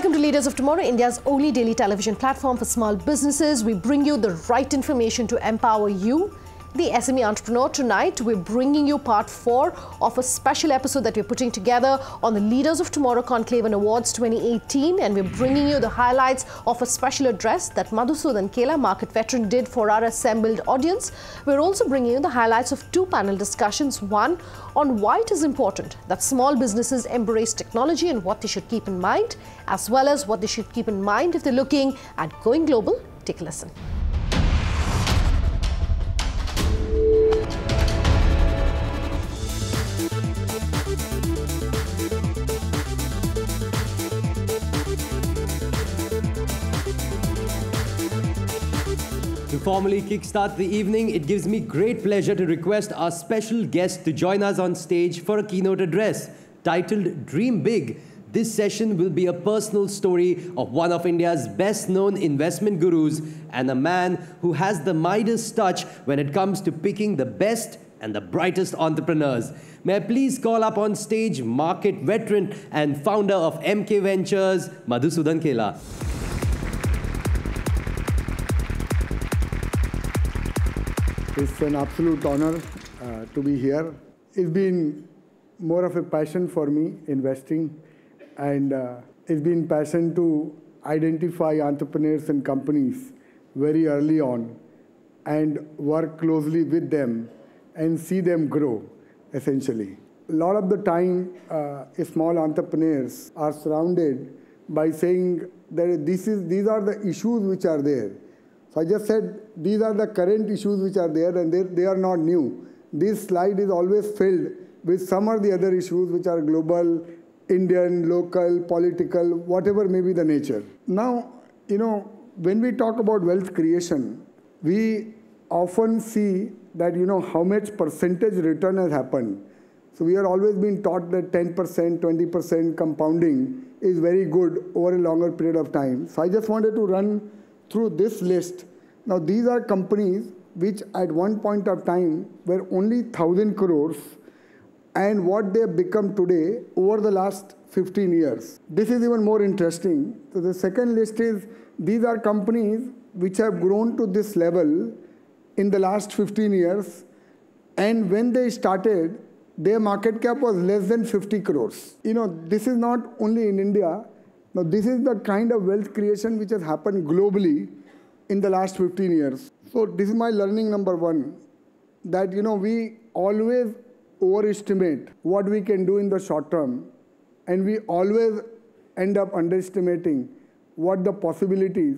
Welcome to Leaders of Tomorrow, India's only daily television platform for small businesses. We bring you the right information to empower you, the SME entrepreneur. Tonight, we're bringing you part 4 of a special episode that we're putting together on the Leaders of Tomorrow Conclave Awards 2018. And we're bringing you the highlights of a special address that Madhusudan Kela, market veteran, did for our assembled audience. We're also bringing you the highlights of 2 panel discussions. One on why it is important that small businesses embrace technology and what they should keep in mind, as well as what they should keep in mind if they're looking at going global. Take a listen. To formally kickstart the evening, it gives me great pleasure to request our special guest to join us on stage for a keynote address titled Dream Big. This session will be a personal story of one of India's best-known investment gurus and a man who has the Midas touch when it comes to picking the best and the brightest entrepreneurs. May I please call up on stage market veteran and founder of MK Ventures, Madhusudan Kela. It's an absolute honor to be here. It's been more of a passion for me, investing, and it's been passion to identify entrepreneurs and companies very early on and work closely with them and see them grow, essentially. A lot of the time, small entrepreneurs are surrounded by saying that these are the issues which are there. So I just said these are the current issues which are there, and they are not new. This slide is always filled with some or the other issues which are global, Indian, local, political, whatever may be the nature. Now, when we talk about wealth creation, we often see that, how much percentage return has happened. So we are always being taught that 10%, 20% compounding is very good over a longer period of time. So I just wanted to run through this list. Now, these are companies which at one point of time were only 1,000 crores and what they have become today over the last 15 years. This is even more interesting. So the second list is these are companies which have grown to this level in the last 15 years, and when they started, their market cap was less than 50 crores. This is not only in India. Now, this is the kind of wealth creation which has happened globally in the last 15 years. So this is my learning number 1, that, we always overestimate what we can do in the short term, and we always end up underestimating what the possibilities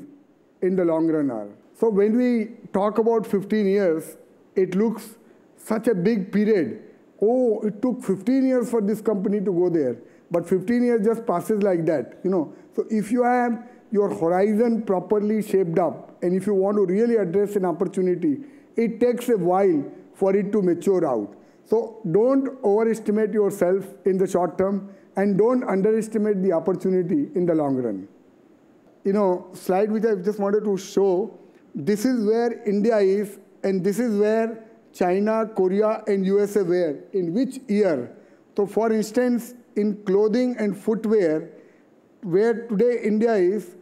in the long run are. So when we talk about 15 years, it looks such a big period. Oh, it took 15 years for this company to go there. But 15 years just passes like that, So if you have your horizon properly shaped up, and if you want to really address an opportunity, it takes a while for it to mature out. So don't overestimate yourself in the short term, and don't underestimate the opportunity in the long run. Slide which I just wanted to show, this is where India is, and this is where China, Korea, and USA were, in which year. So for instance, in clothing and footwear, where today India is,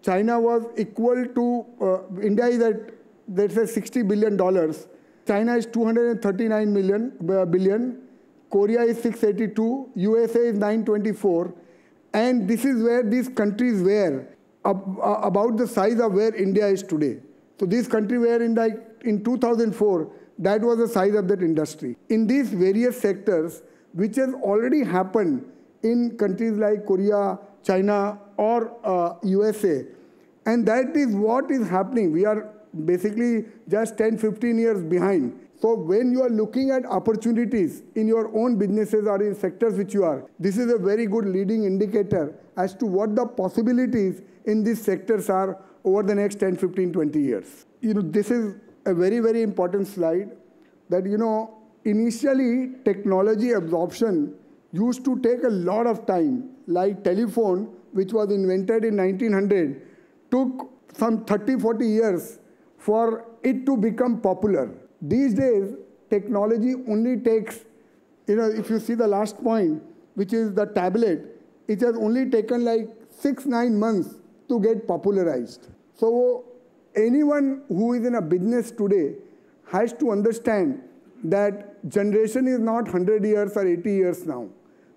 China was equal to, India is at, let's say, $60 billion. China is 239 billion. Korea is 682. USA is 924. And this is where these countries were, about the size of where India is today. So these countries were in 2004, that was the size of that industry. In these various sectors, which has already happened in countries like Korea, China, or USA. And that is what is happening. We are basically just 10, 15 years behind. So when you are looking at opportunities in your own businesses or in sectors which you are, this is a very good leading indicator as to what the possibilities in these sectors are over the next 10, 15, 20 years. This is a very, very important slide that, initially technology absorption used to take a lot of time. Like telephone, which was invented in 1900, took some 30, 40 years for it to become popular. These days, technology only takes, if you see the last point, which is the tablet, it has only taken like 6-9 months to get popularized. So anyone who is in a business today has to understand that generation is not 100 years or 80 years now.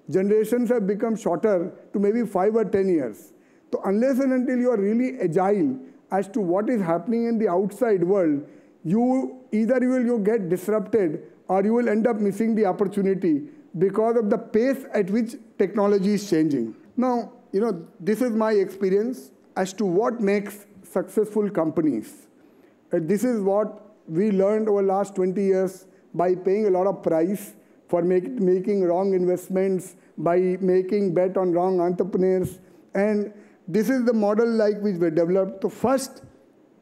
Generations have become shorter to maybe 5 or 10 years. So unless and until you are really agile as to what is happening in the outside world, you will get disrupted or you will end up missing the opportunity because of the pace at which technology is changing. Now, this is my experience as to what makes successful companies. This is what we learned over the last 20 years by paying a lot of price for making wrong investments, by making bet on wrong entrepreneurs. And this is the model which we developed. The first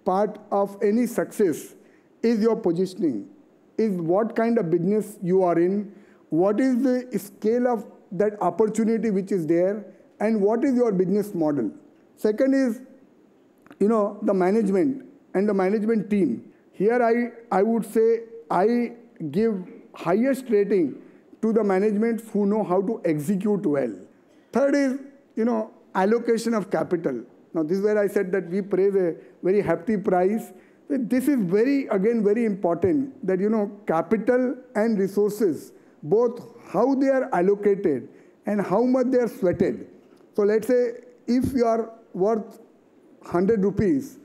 part of any success is your positioning, is what kind of business you are in, what is the scale of that opportunity which is there, and what is your business model. Second is, the management and the management team. Here I would say I give highest rating to the management who know how to execute well. Third is, allocation of capital. Now, this is where I said that we praise a very hefty price. This is very important that, capital and resources, both how they are allocated and how much they are sweated. So let's say if you are worth 100 rupees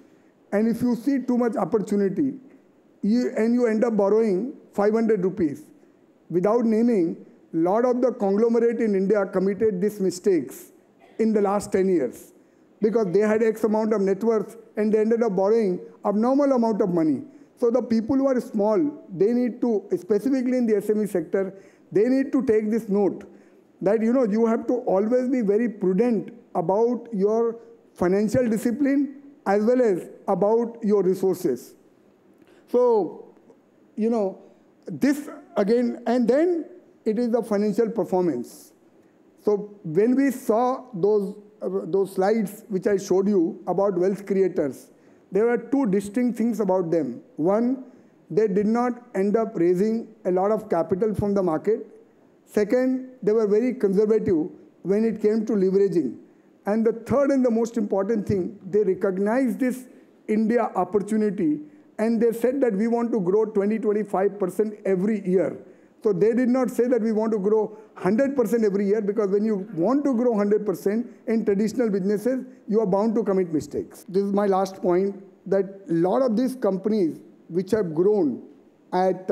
and if you see too much opportunity and you end up borrowing 500 rupees, without naming, a lot of the conglomerate in India committed these mistakes in the last 10 years because they had X amount of net worth and they ended up borrowing abnormal amount of money. So the people who are small, they need to, specifically in the SME sector, they need to take this note that, you have to always be very prudent about your financial discipline as well as about your resources. So, this again, and then it is the financial performance. So when we saw those slides which I showed you about wealth creators, there were two distinct things about them. One, they did not end up raising a lot of capital from the market. Second, they were very conservative when it came to leveraging. And the third and the most important thing, they recognized this India opportunity and they said that we want to grow 20-25% every year. So they did not say that we want to grow 100% every year, because when you want to grow 100% in traditional businesses, you are bound to commit mistakes. This is my last point, that a lot of these companies which have grown at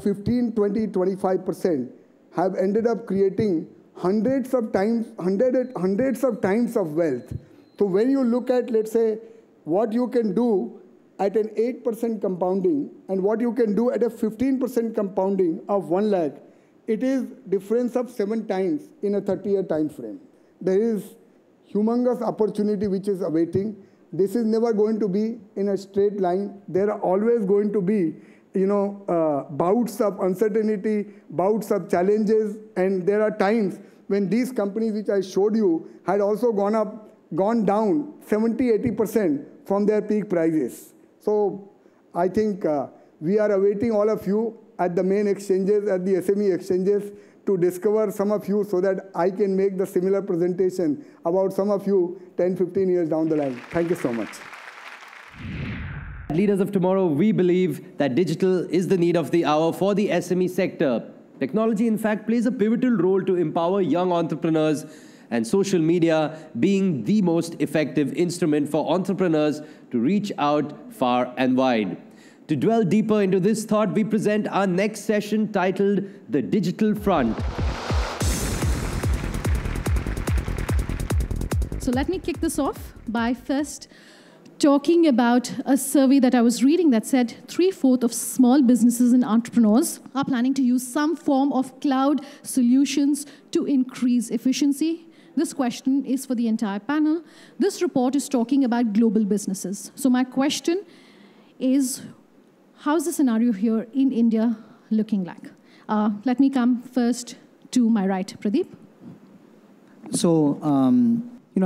15, 20, 25% have ended up creating hundreds of times of wealth. So when you look at, let's say, what you can do at an 8% compounding and what you can do at a 15% compounding of 1 lakh, it is difference of 7 times in a 30-year time frame. There is humongous opportunity which is awaiting. This is never going to be in a straight line. There are always going to be, bouts of uncertainty, bouts of challenges, and there are times when these companies which I showed you had also gone down 70-80% from their peak prices. So I think we are awaiting all of you at the main exchanges, at the SME exchanges, to discover some of you so that I can make the similar presentation about some of you 10-15 years down the line. Thank you so much. Leaders of tomorrow, we believe that digital is the need of the hour for the SME sector. Technology, in fact, plays a pivotal role to empower young entrepreneurs, and social media being the most effective instrument for entrepreneurs to reach out far and wide. To dwell deeper into this thought, we present our next session titled The Digital Front. So let me kick this off by first talking about a survey that I was reading that said 3/4 of small businesses and entrepreneurs are planning to use some form of cloud solutions to increase efficiency. This question is for the entire panel. This report is talking about global businesses. So my question is, how's the scenario here in India looking like? Let me come first to my right, Pradeep. So,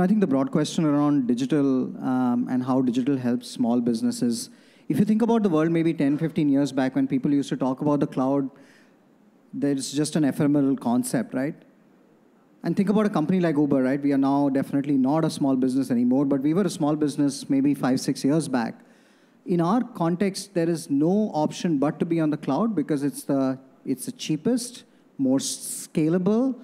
I think the broad question around digital and how digital helps small businesses, if you think about the world maybe 10, 15 years back when people used to talk about the cloud, there's just an ephemeral concept, right? And think about a company like Uber, right? We are now definitely not a small business anymore, but we were a small business maybe 5, 6 years back. In our context, there is no option but to be on the cloud because it's the cheapest, more scalable,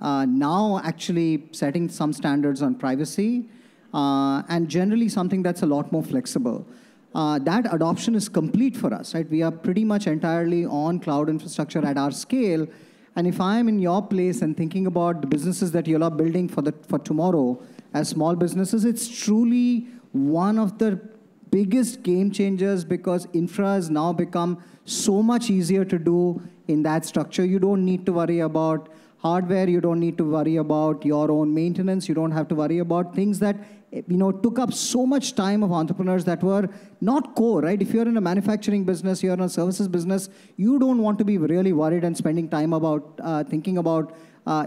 now actually setting some standards on privacy, and generally something that's a lot more flexible. That adoption is complete for us, right? We are pretty much entirely on cloud infrastructure at our scale. And if I'm in your place and thinking about the businesses that you're building for tomorrow as small businesses, it's truly one of the biggest game changers because infra has now become so much easier to do in that structure. You don't need to worry about hardware. You don't need to worry about your own maintenance. You don't have to worry about things that took up so much time of entrepreneurs that were not core, right? If you're in a manufacturing business, you're in a services business, you don't want to be really worried and spending time about thinking about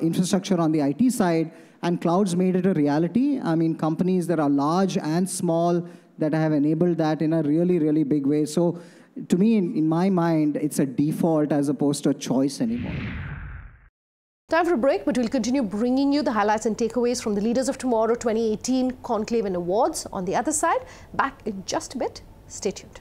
infrastructure on the IT side. And clouds made it a reality. I mean, companies that are large and small that have enabled that in a really, really big way. So to me, in my mind, it's a default as opposed to a choice anymore. Time for a break, but we'll continue bringing you the highlights and takeaways from the Leaders of Tomorrow 2018 Conclave and Awards. On the other side, back in just a bit. Stay tuned.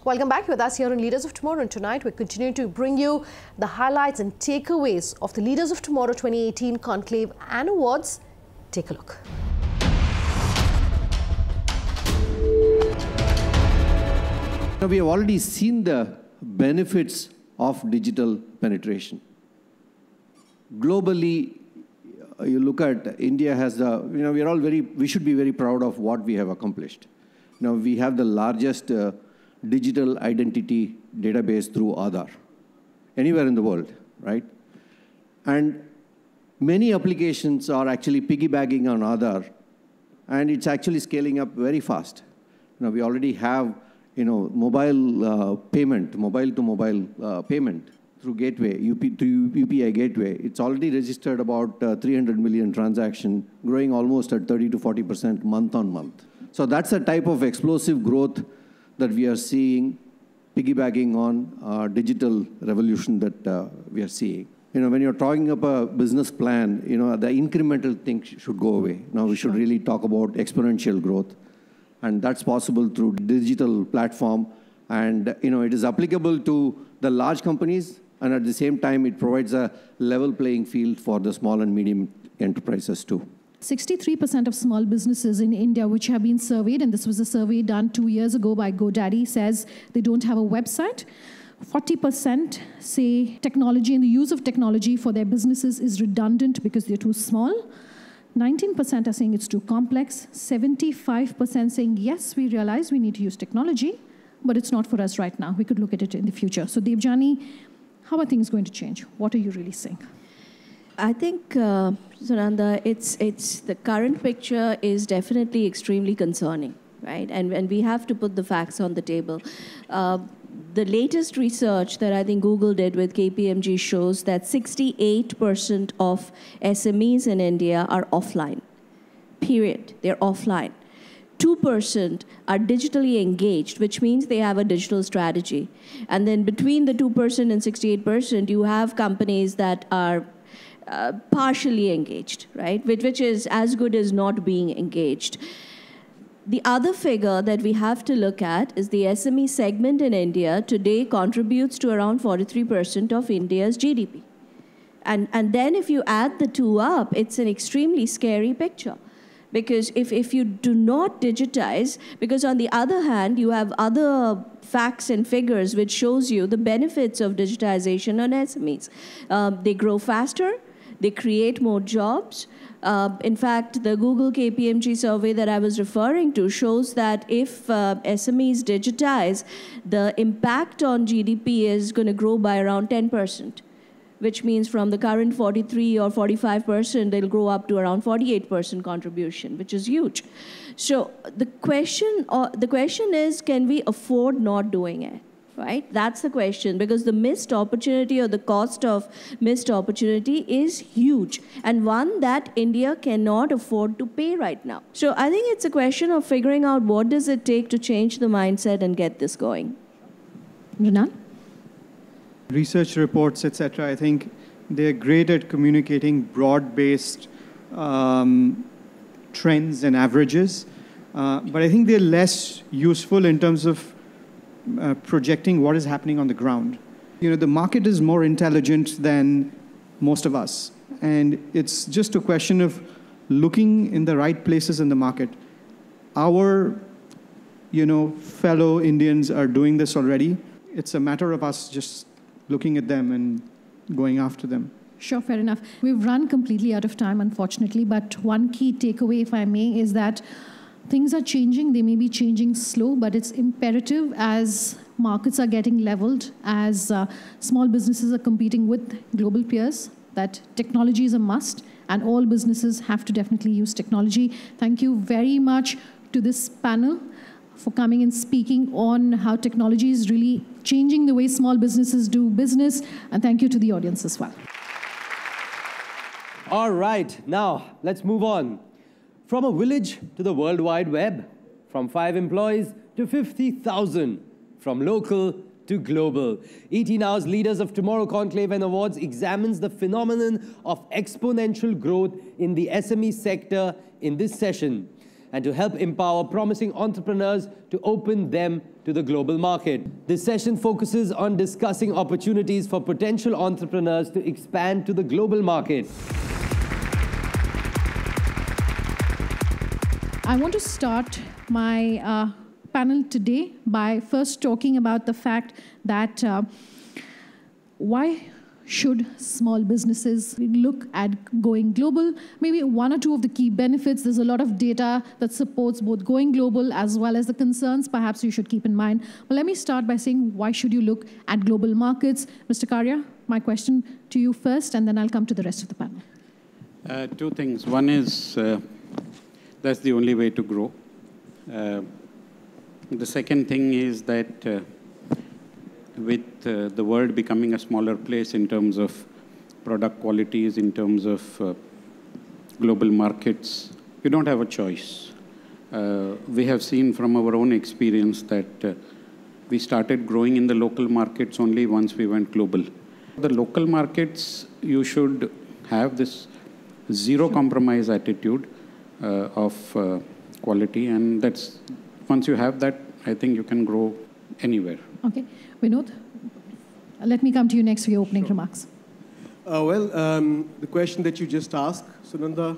Welcome back with us here on Leaders of Tomorrow, and tonight we're continuing to bring you the highlights and takeaways of the Leaders of Tomorrow 2018 Conclave and Awards. Take a look. We have already seen the benefits of digital penetration. Globally, you look at India has the, we should be very proud of what we have accomplished. We have the largest digital identity database through Aadhaar, anywhere in the world, right? And many applications are actually piggybacking on Aadhaar, and it's actually scaling up very fast. We already have, mobile payment, mobile-to-mobile payment through gateway, through UPI gateway. It's already registered about 300 million transactions, growing almost at 30 to 40% month on month. So that's a type of explosive growth that we are seeing, piggybacking on digital revolution that we are seeing. When you're talking about a business plan, the incremental thing should go away. Now we should really talk about exponential growth. And that's possible through digital platform. And it is applicable to the large companies, and at the same time, it provides a level playing field for the small and medium enterprises too. 63% of small businesses in India which have been surveyed, and this was a survey done 2 years ago by GoDaddy, says they don't have a website. 40% say technology and the use of technology for their businesses is redundant because they're too small. 19% are saying it's too complex. 75% saying, yes, we realize we need to use technology, but it's not for us right now. We could look at it in the future. So Devjani, how are things going to change? What are you really saying? I think, Sunanda, it's the current picture is definitely extremely concerning, right? And we have to put the facts on the table. The latest research that I think Google did with KPMG shows that 68% of SMEs in India are offline, period. They're offline. 2% are digitally engaged, which means they have a digital strategy. And then between the 2% and 68%, you have companies that are partially engaged, right? Which is as good as not being engaged. The other figure that we have to look at is the SME segment in India today contributes to around 43% of India's GDP. And then if you add the two up, it's an extremely scary picture. Because if you do not digitize, because on the other hand, you have other facts and figures which shows you the benefits of digitization on SMEs. They grow faster. They create more jobs. In fact, the Google KPMG survey that I was referring to shows that if SMEs digitize, the impact on GDP is going to grow by around 10%, which means from the current 43 or 45%, they'll grow up to around 48% contribution, which is huge. So the question is, can we afford not doing it? Right? That's the question, because the missed opportunity or the cost of missed opportunity is huge, and one that India cannot afford to pay right now. So I think it's a question of figuring out what does it take to change the mindset and get this going. Renan? Research reports, etc., I think they're great at communicating broad-based trends and averages, but I think they're less useful in terms of projecting what is happening on the ground. You know, the market is more intelligent than most of us, and it's just a question of looking in the right places in the market. Our, fellow Indians are doing this already. It's a matter of us just looking at them and going after them. Sure, fair enough. We've run completely out of time, unfortunately, but one key takeaway, if I may, is that things are changing. They may be changing slow, but it's imperative as markets are getting leveled, as small businesses are competing with global peers, that technology is a must, and all businesses have to definitely use technology. Thank you very much to this panel for coming and speaking on how technology is really changing the way small businesses do business, and thank you to the audience as well. All right, now let's move on. From a village to the World Wide Web, from 5 employees to 50,000, from local to global. ET Now's Leaders of Tomorrow Conclave and Awards examines the phenomenon of exponential growth in the SME sector in this session, and to help empower promising entrepreneurs to open them to the global market. This session focuses on discussing opportunities for potential entrepreneurs to expand to the global market. I want to start my panel today by first talking about the fact that why should small businesses look at going global? Maybe one or two of the key benefits. There's a lot of data that supports both going global as well as the concerns perhaps you should keep in mind. But let me start by saying, why should you look at global markets? Mr. Karya, my question to you first, and then I'll come to the rest of the panel. Two things. One is, that's the only way to grow. The second thing is that with the world becoming a smaller place in terms of product qualities, in terms of global markets, you don't have a choice. We have seen from our own experience that we started growing in the local markets only once we went global. The local markets, you should have this zero compromise attitude of quality, and that's, once you have that, I think you can grow anywhere. Okay. Vinod, let me come to you next for your opening remarks. The question that you just asked, Sunanda,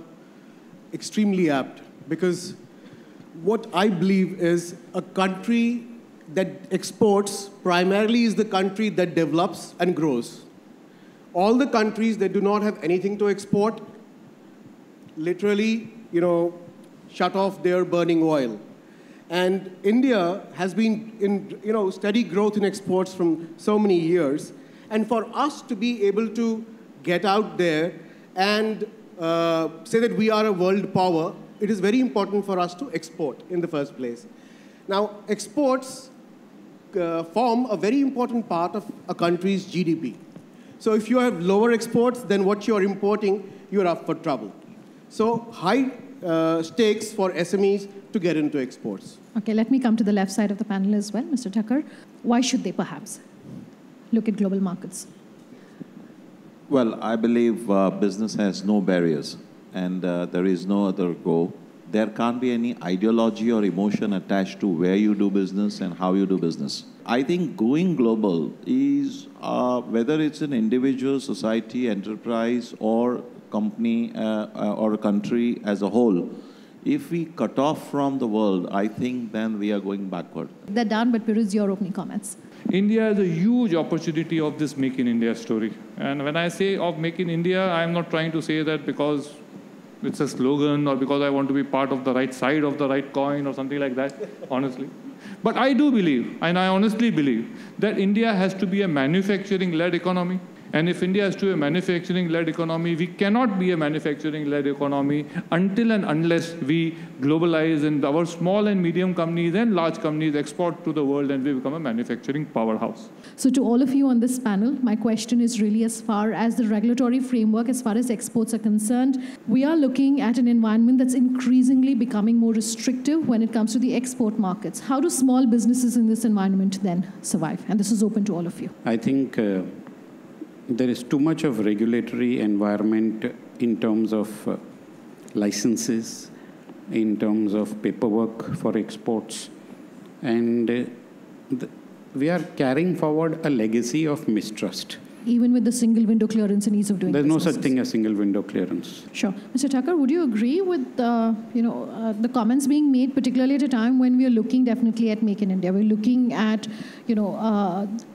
extremely apt, because what I believe is a country that exports primarily is the country that develops and grows. All the countries that do not have anything to export literally, shut off their burning oil. And India has been in steady growth in exports from so many years. And for us to be able to get out there and say that we are a world power, it is very important for us to export in the first place. Now, exports form a very important part of a country's GDP. So if you have lower exports than what you're importing, you're up for trouble. So high stakes for SMEs to get into exports. Okay, let me come to the left side of the panel as well. Mr. Thakur, why should they perhaps look at global markets? Well, I believe business has no barriers, and there is no other go. There can't be any ideology or emotion attached to where you do business and how you do business. I think going global is, whether it's an individual, society, enterprise, or company or a country as a whole, if we cut off from the world, I think then we are going backward. They're done, but Piruz, your opening comments. India has a huge opportunity of this Make in India story. And when I say of Make in India, I'm not trying to say that because it's a slogan or because I want to be part of the right side of the right coin or something like that, honestly. But I do believe, and I honestly believe, that India has to be a manufacturing-led economy. And if India is to be a manufacturing-led economy, we cannot be a manufacturing-led economy until and unless we globalize and our small and medium companies and large companies export to the world and we become a manufacturing powerhouse. So to all of you on this panel, my question is really as far as the regulatory framework, as far as exports are concerned, we are looking at an environment that's increasingly becoming more restrictive when it comes to the export markets. How do small businesses in this environment then survive? And this is open to all of you. I think there is too much of regulatory environment in terms of licenses, in terms of paperwork for exports. And we are carrying forward a legacy of mistrust. Even with the single window clearance and ease of doing business. There's no businesses. such thing as single window clearance. Sure. Mr. Thakur, would you agree with the comments being made, particularly at a time when we are looking definitely at Make in India? We're looking at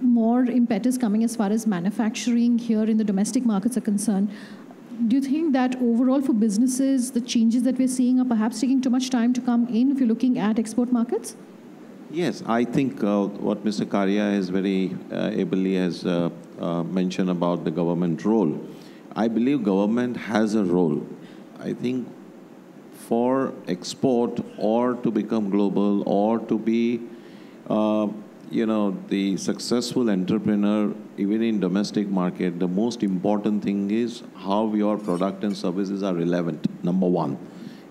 more impetus coming as far as manufacturing here in the domestic markets are concerned. Do you think that overall for businesses, the changes that we're seeing are perhaps taking too much time to come in if you're looking at export markets? Yes, I think what Mr. Karia has very ably has mentioned about the government role. I believe government has a role. I think for export or to become global or to be, the successful entrepreneur, even in domestic market, the most important thing is how your product and services are relevant, number one.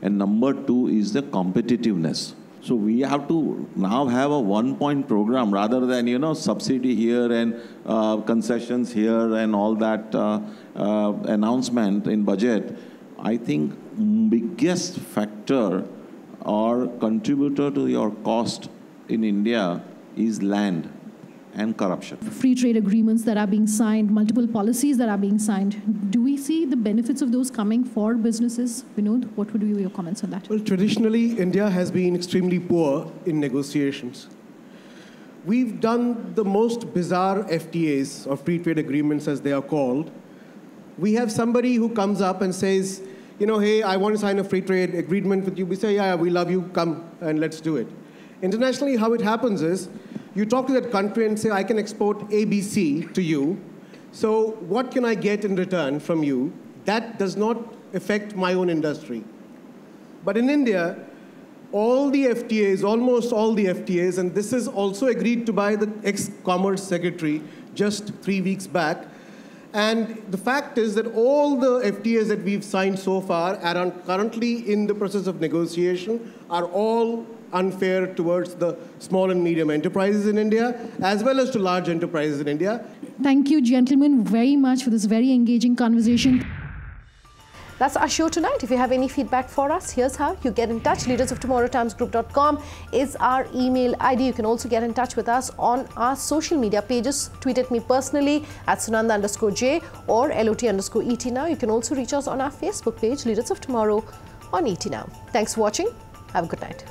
And number two is the competitiveness. So we have to now have a one-point program rather than, subsidy here and concessions here and all that announcement in budget. I think biggest factor or contributor to your cost in India is land and corruption. Free trade agreements that are being signed, multiple policies that are being signed. Do we see the benefits of those coming for businesses? Vinod, what would be your comments on that? Well, traditionally, India has been extremely poor in negotiations. We've done the most bizarre FTAs, or free trade agreements as they are called. We have somebody who comes up and says, hey, I want to sign a free trade agreement with you. We say, yeah, we love you, come and let's do it. Internationally, how it happens is, you talk to that country and say, I can export ABC to you. So what can I get in return from you? That does not affect my own industry. But in India, all the FTAs, almost all the FTAs, and this is also agreed to by the ex-Commerce Secretary just 3 weeks back. And the fact is that all the FTAs that we've signed so far are currently in the process of negotiation, are all unfair towards the small and medium enterprises in India, as well as to large enterprises in India. Thank you, gentlemen, very much for this very engaging conversation. That's our show tonight. If you have any feedback for us, here's how you get in touch. leadersoftomorrowtimesgroup.com is our email ID. You can also get in touch with us on our social media pages. Tweet at me personally at Sunanda_J or LOT_ET Now. You can also reach us on our Facebook page, Leaders of Tomorrow on ET Now. Thanks for watching. Have a good night.